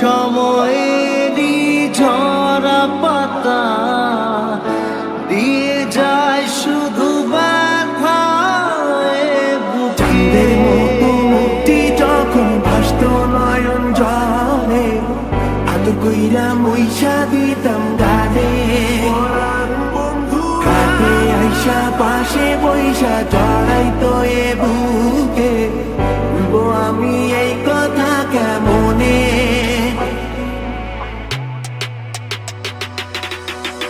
সময়েরই ঝরা পাতা দিয়ে যায় শুধু ব্যথা বুকের মতো মুক্তি যখন ভাসত নয়ন জলে আদর কইরা মইসা দিতাম গানে হাতে আইসা পাশে বইসা জড়াইতো এ বুকে বলবো আমি এই কথা কেমনে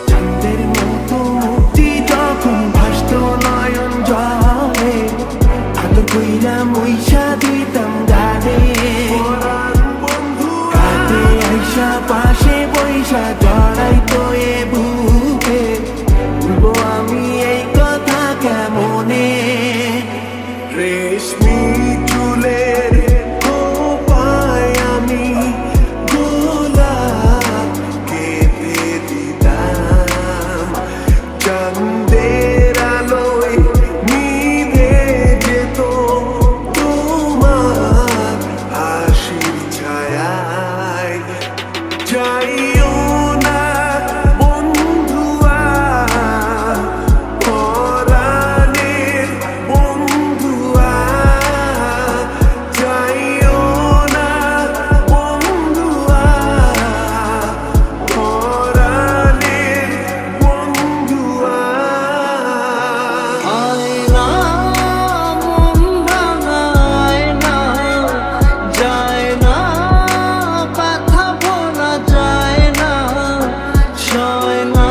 চাঁদের মতো মুক্তি যখন ভাসত নয়ন জলে আদর কইরা মইসা দিতাম গানে হাতে আইসা পাশে বইসা জড়াইতো এ বুকে বলবো আমি এই কথা কেমনে রেশমি চুলের খোপায় আমি গোলাপ কেটে দিতাম চাঁদের আলোয় নিভে যেত তোমার হাসির ছায়ায় যাইও না বন্ধুয়া পরাণের বন্ধুয়া যাইও না বন্ধুয়া পরাণের বন্ধুয়া আয়না মন ভাঙায় না যায় না ব্যথা ভোলা যায় না সয় না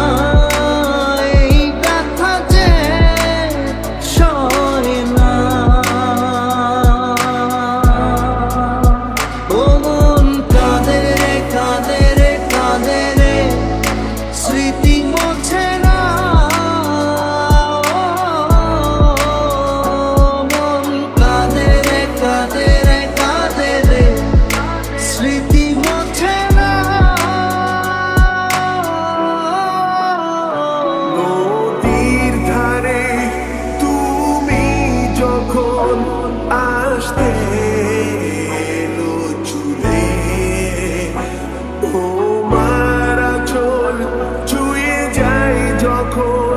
এই ব্যথা যে সয় না ও মন কাঁদে রে কাঁদে রে কাঁদে রে স্মৃতি মোছে না মন কাঁদে রে কাঁদে রে কাঁদে রে স্মৃতি মোছে না নদীর ধারে তুমি যখন আসতে এলো চুলে ও মারা চল ছুঁয়ে যায় যখন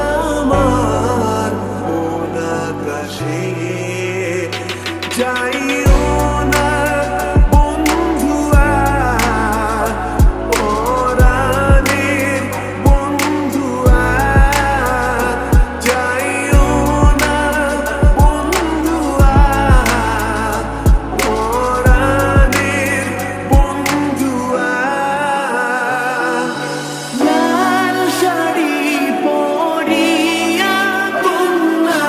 আমার মন আকাশে যাইও না বন্ধুয়া পরাণের বন্ধুয়া যাইও না বন্ধুয়া পরাণের বন্ধুয়া লাল শাড়ি পরিয়া কন্যা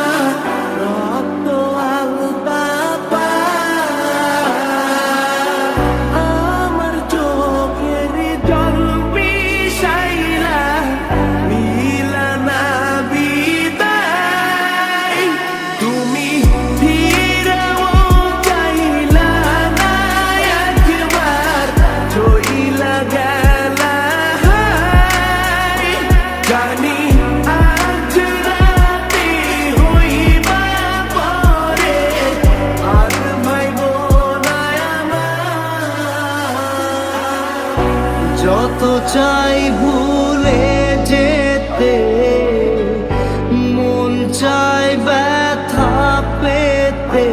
রক্ত আলতা আমার চোখের জল বিষাইলা নীলা না বিদায় তুমি ফিরেও চাইলা না একবার চইলা গেলা জানি আজ রাতে হইবা পরে আর ভাইব না আমার যত চাই ভুলে যেতে মন চায় ব্যথা পেতে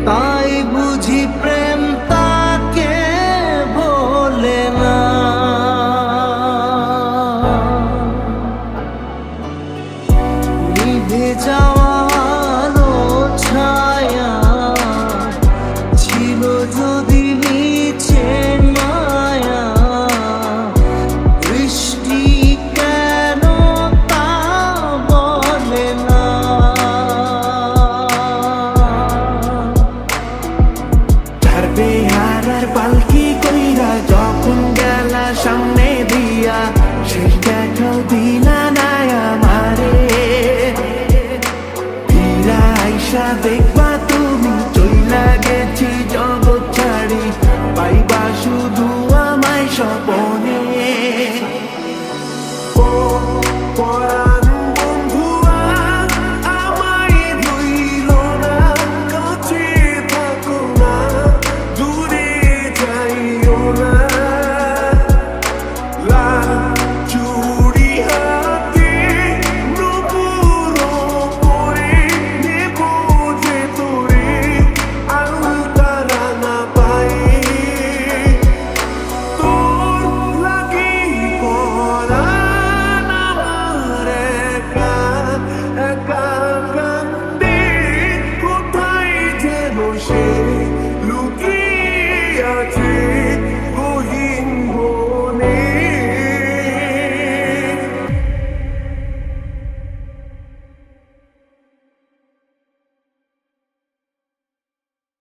তাই বুঝি প্রেম তাকে বলে না নিভে যাওয়া আলো ছায়া ছিল যদি নিচে মায়া বৃষ্টি কেন তা বলে না ছাড়বে আর পাল